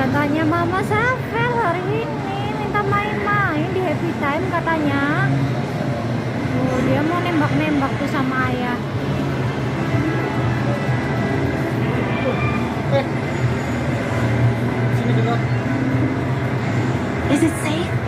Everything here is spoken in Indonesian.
Katanya Mama Safel hari ini minta main-main di Happy Time katanya. Oh, dia mau nembak-nembak tuh sama ayah. Sini juga. Is it safe?